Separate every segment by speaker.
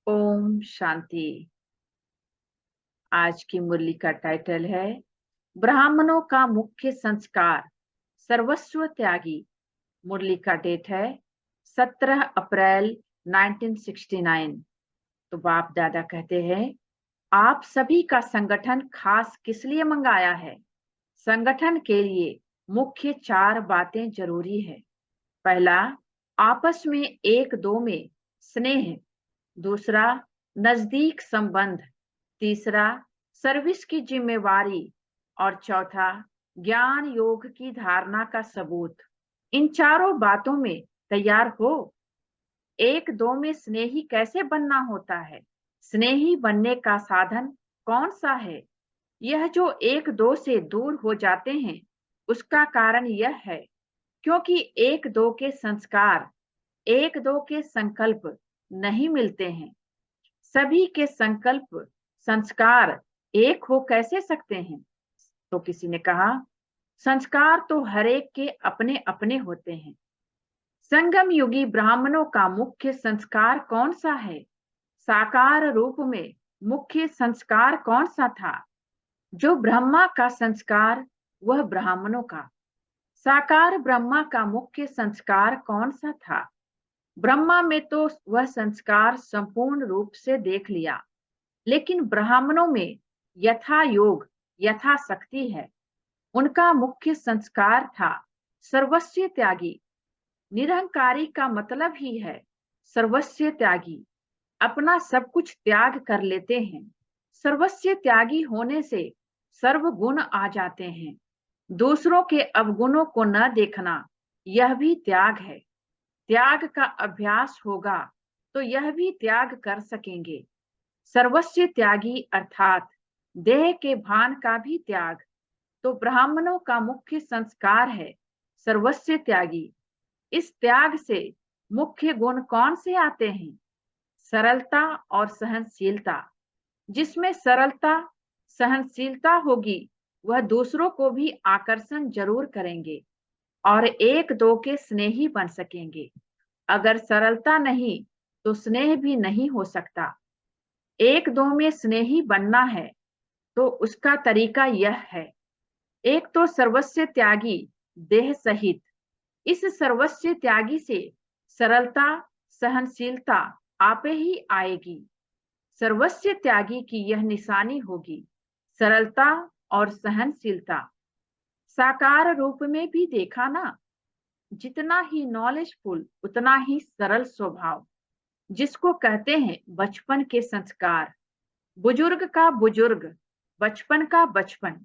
Speaker 1: ओम शांति। आज की मुरली का टाइटल है ब्राह्मणों का मुख्य संस्कार सर्वस्व त्यागी। मुरली का डेट है 17 अप्रैल 1969। तो बाप दादा कहते हैं, आप सभी का संगठन खास किस लिए मंगाया है। संगठन के लिए मुख्य 4 बातें जरूरी है। पहला, आपस में एक दो में स्नेह। दूसरा, नजदीक संबंध। तीसरा, सर्विस की जिम्मेवारी। और चौथा, ज्ञान योग की धारणा का सबूत। इन चारों बातों में तैयार हो। एक दो में स्नेही कैसे बनना होता है। स्नेही बनने का साधन कौन सा है। यह जो एक दो से दूर हो जाते हैं, उसका कारण यह है क्योंकि एक दो के संस्कार, एक दो के संकल्प नहीं मिलते हैं। सभी के संकल्प संस्कार एक हो कैसे सकते हैं। तो किसी ने कहा, संस्कार तो हर एक के अपने अपने होते हैं। संगम युगी ब्राह्मणों का मुख्य संस्कार कौन सा है। साकार रूप में मुख्य संस्कार कौन सा था। जो ब्रह्मा का संस्कार, वह ब्राह्मणों का। साकार ब्रह्मा का मुख्य संस्कार कौन सा था। ब्रह्मा में तो वह संस्कार संपूर्ण रूप से देख लिया, लेकिन ब्राह्मणों में यथा योग यथा शक्ति है। उनका मुख्य संस्कार था सर्वस्व त्यागी। निरहंकारी का मतलब ही है सर्वस्व त्यागी। अपना सब कुछ त्याग कर लेते हैं। सर्वस्व त्यागी होने से सर्व गुण आ जाते हैं। दूसरों के अवगुणों को न देखना, यह भी त्याग है। त्याग का अभ्यास होगा तो यह भी त्याग कर सकेंगे। सर्वस्व त्यागी अर्थात देह के भान का भी त्याग। तो ब्राह्मणों का मुख्य संस्कार है सर्वस्व त्यागी। इस त्याग से मुख्य गुण कौन से आते हैं। सरलता और सहनशीलता। जिसमें सरलता सहनशीलता होगी, वह दूसरों को भी आकर्षण जरूर करेंगे और एक दो के स्नेही बन सकेंगे। अगर सरलता नहीं तो स्नेह भी नहीं हो सकता। एक दो में स्नेही बनना है तो उसका तरीका यह है। एक तो सर्वस्व त्यागी देह सहित। इस सर्वस्व त्यागी से सरलता सहनशीलता आपे ही आएगी। सर्वस्व त्यागी की यह निशानी होगी, सरलता और सहनशीलता। साकार रूप में भी देखा ना, जितना ही नॉलेजफुल उतना ही सरल स्वभाव, जिसको कहते हैं बचपन के संस्कार। बुजुर्ग का बुजुर्ग, बचपन का बचपन।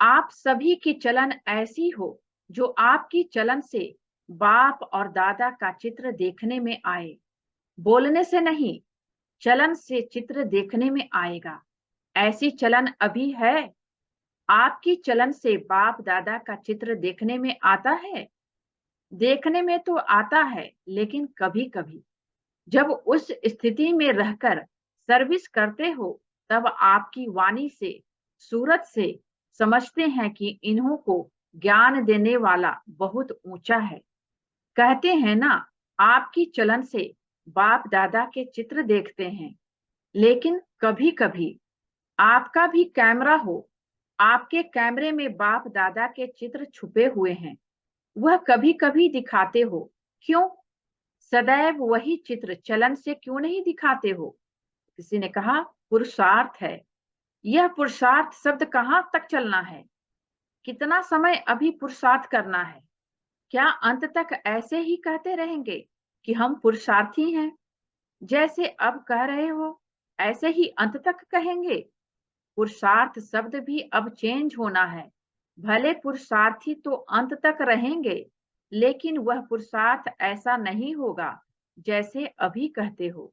Speaker 1: आप सभी की चलन ऐसी हो जो आपकी चलन से बाप और दादा का चित्र देखने में आए। बोलने से नहीं, चलन से चित्र देखने में आएगा। ऐसी चलन अभी है। आपकी चलन से बाप दादा का चित्र देखने में आता है। देखने में तो आता है, लेकिन कभी कभी जब उस स्थिति में रहकर सर्विस करते हो, तब आपकी वाणी से, सूरत से समझते हैं कि इन्हों को ज्ञान देने वाला बहुत ऊंचा है। कहते हैं ना, आपकी चलन से बाप दादा के चित्र देखते हैं। लेकिन कभी कभी आपका भी कैमरा हो, आपके कैमरे में बाप दादा के चित्र छुपे हुए हैं, वह कभी कभी दिखाते हो। क्यों सदैव वही चित्र चलन से क्यों नहीं दिखाते हो। किसी ने कहा, पुरुषार्थ है। यह पुरुषार्थ शब्द कहाँ तक चलना है। कितना समय अभी पुरुषार्थ करना है। क्या अंत तक ऐसे ही कहते रहेंगे कि हम पुरुषार्थी हैं। जैसे अब कह रहे हो, ऐसे ही अंत तक कहेंगे। पुरुषार्थ शब्द भी अब चेंज होना है। भले पुरुषार्थी तो अंत तक रहेंगे, लेकिन वह पुरुषार्थ ऐसा नहीं होगा जैसे अभी कहते हो।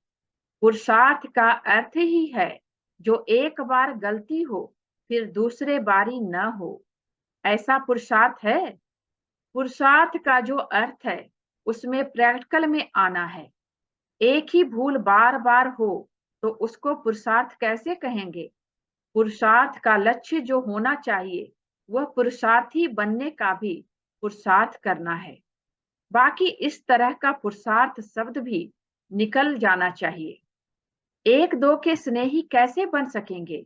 Speaker 1: पुरुषार्थ का अर्थ ही है जो एक बार गलती हो फिर दूसरे बारी न हो। ऐसा पुरुषार्थ है। पुरुषार्थ का जो अर्थ है, उसमें प्रैक्टिकल में आना है। एक ही भूल बार बार हो तो उसको पुरुषार्थ कैसे कहेंगे। पुरुषार्थ का लक्ष्य जो होना चाहिए, वह पुरुषार्थी बनने का भी पुरुषार्थ करना है। बाकी इस तरह का पुरुषार्थ शब्द भी निकल जाना चाहिए। एक दो के स्नेही कैसे बन सकेंगे?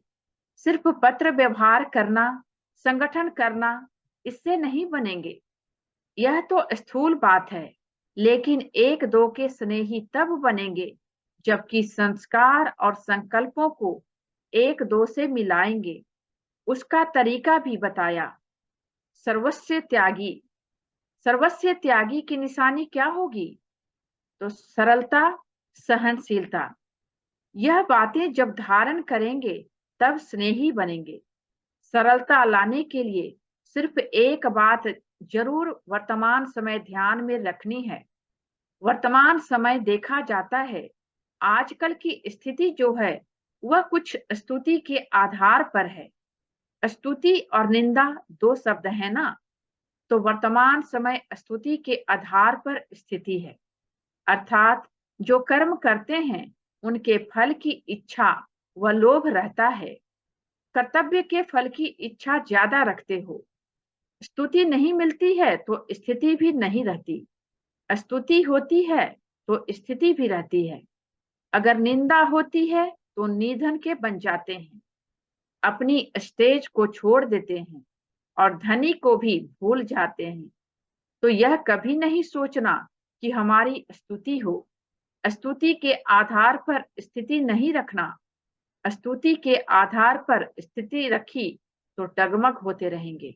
Speaker 1: सिर्फ पत्र व्यवहार करना, संगठन करना, इससे नहीं बनेंगे। यह तो स्थूल बात है, लेकिन एक दो के स्नेही तब बनेंगे जबकि संस्कार और संकल्पों को एक दो से मिलाएंगे। उसका तरीका भी बताया। सर्वस्व त्यागी। सर्वस्व त्यागी की निशानी क्या होगी? तो सरलता, सहनशीलता। यह बातें जब धारण करेंगे तब स्नेही बनेंगे। सरलता लाने के लिए सिर्फ एक बात जरूर वर्तमान समय ध्यान में रखनी है। वर्तमान समय देखा जाता है, आजकल की स्थिति जो है वह कुछ स्तुति के आधार पर है। स्तुति और निंदा दो शब्द है ना, तो वर्तमान समय स्तुति के आधार पर स्थिति है। अर्थात जो कर्म करते हैं उनके फल की इच्छा व लोभ रहता है। कर्तव्य के फल की इच्छा ज्यादा रखते हो। स्तुति नहीं मिलती है तो स्थिति भी नहीं रहती। स्तुति होती है तो स्थिति भी रहती है। अगर निंदा होती है तो निधन के बन जाते हैं, अपनी स्टेज को छोड़ देते हैं और धनी को भी भूल जाते हैं। तो यह कभी नहीं सोचना कि हमारी स्तुति हो। स्तुति के आधार पर स्थिति नहीं रखना। स्तुति के आधार पर स्थिति रखी तो डगमग होते रहेंगे।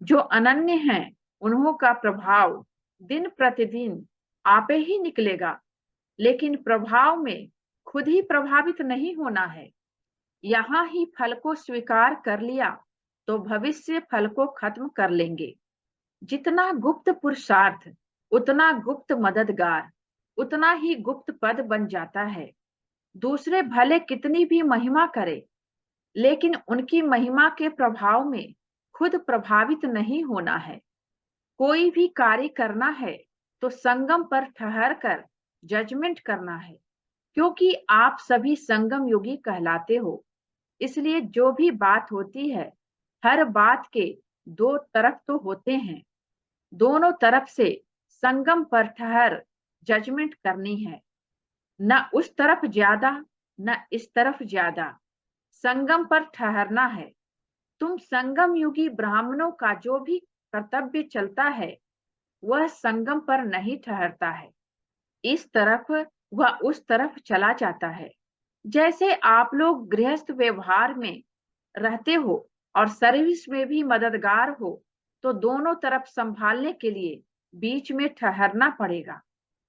Speaker 1: जो अनन्य हैं उन्हों का प्रभाव दिन प्रतिदिन आपे ही निकलेगा, लेकिन प्रभाव में खुद ही प्रभावित नहीं होना है। यहाँ ही फल को स्वीकार कर लिया तो भविष्य फल को खत्म कर लेंगे। जितना गुप्त पुरुषार्थ उतना गुप्त मददगार, उतना ही गुप्त पद बन जाता है। दूसरे भले कितनी भी महिमा करे, लेकिन उनकी महिमा के प्रभाव में खुद प्रभावित नहीं होना है। कोई भी कार्य करना है तो संगम पर ठहर कर जजमेंट करना है, क्योंकि आप सभी संगम योगी कहलाते हो। इसलिए जो भी बात होती है, हर बात के दो तरफ तो होते हैं। दोनों तरफ से संगम पर ठहर जजमेंट करनी है। न उस तरफ ज्यादा, न इस तरफ ज्यादा। संगम पर ठहरना है। तुम संगम युगी ब्राह्मणों का जो भी कर्तव्य चलता है वह संगम पर नहीं ठहरता है। इस तरफ वह उस तरफ चला जाता है। जैसे आप लोग गृहस्थ व्यवहार में रहते हो और सर्विस में भी मददगार हो, तो दोनों तरफ संभालने के लिए बीच में ठहरना पड़ेगा।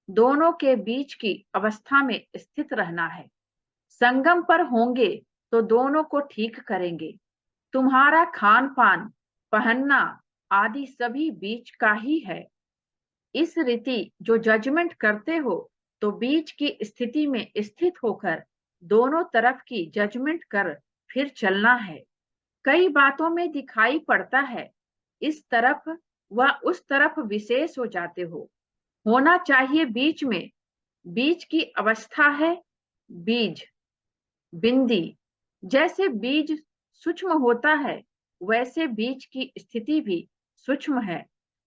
Speaker 1: दोनों के बीच की अवस्था में स्थित रहना है। संगम पर होंगे तो दोनों को ठीक करेंगे। तुम्हारा खान पान, पहनना आदि सभी बीच का ही है। इस रीति जो जजमेंट करते हो तो बीच की स्थिति में स्थित होकर दोनों तरफ की जजमेंट कर फिर चलना है। कई बातों में दिखाई पड़ता है, इस तरफ व उस तरफ विशेष हो जाते हो। होना चाहिए बीच में। बीज की अवस्था है बीज, बिंदी। जैसे बीज सूक्ष्म होता है, वैसे बीज की स्थिति भी सूक्ष्म है।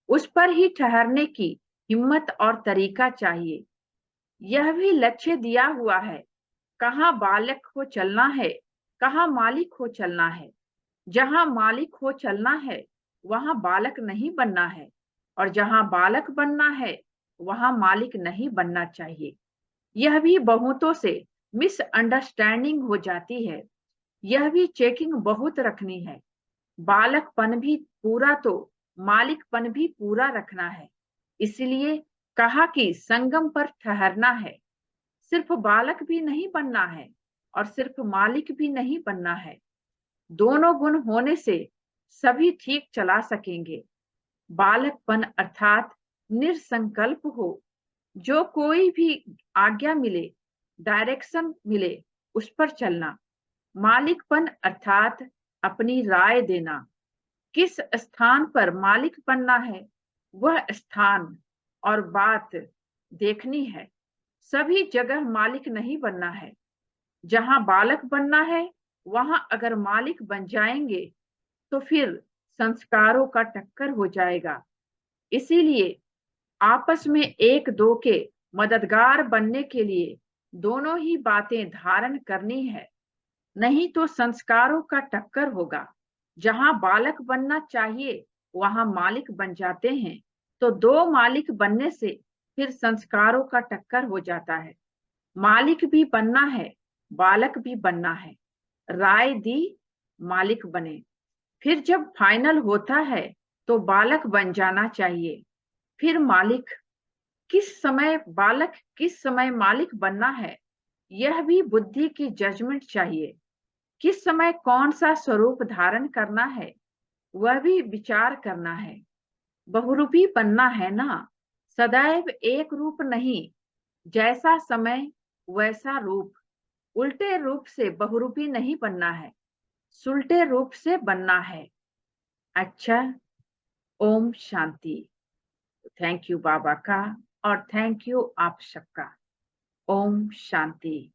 Speaker 1: उस पर ही ठहरने की हिम्मत और तरीका चाहिए। यह भी लक्ष्य दिया हुआ है, कहाँ बालक हो चलना है, कहाँ मालिक हो चलना है। जहां मालिक हो चलना है वहां बालक नहीं बनना है, और जहां बालक बनना है वहां मालिक नहीं बनना चाहिए। यह भी बहुतों से मिसअंडरस्टैंडिंग हो जाती है। यह भी चेकिंग बहुत रखनी है। बालकपन भी पूरा तो मालिकपन भी पूरा रखना है। इसलिए कहा कि संगम पर ठहरना है। सिर्फ बालक भी नहीं बनना है और सिर्फ मालिक भी नहीं बनना है। दोनों गुण होने से सभी ठीक चला सकेंगे। बालकपन अर्थात निसंकल्प हो, जो कोई भी आज्ञा मिले, डायरेक्शन मिले, उस पर चलना। मालिकपन अर्थात अपनी राय देना। किस स्थान पर मालिक बनना है वह स्थान और बात देखनी है। सभी जगह मालिक नहीं बनना है। जहां बालक बनना है वहां अगर मालिक बन जाएंगे तो फिर संस्कारों का टक्कर हो जाएगा। इसीलिए आपस में एक दो के मददगार बनने के लिए दोनों ही बातें धारण करनी है, नहीं तो संस्कारों का टक्कर होगा। जहां बालक बनना चाहिए वहां मालिक बन जाते हैं, तो दो मालिक बनने से फिर संस्कारों का टक्कर हो जाता है। मालिक भी बनना है, बालक भी बनना है। राय दी, मालिक बने। फिर जब फाइनल होता है तो बालक बन जाना चाहिए, फिर मालिक। किस समय बालक किस समय मालिक बनना है, यह भी बुद्धि की जजमेंट चाहिए। किस समय कौन सा स्वरूप धारण करना है, वह भी विचार करना है। बहुरूपी बनना है ना, सदैव एक रूप नहीं। जैसा समय वैसा रूप। उल्टे रूप से बहुरूपी नहीं बनना है, सुलटे रूप से बनना है। अच्छा, ओम शांति। थैंक यू बाबा का, और थैंक यू आप सबका। ओम शांति।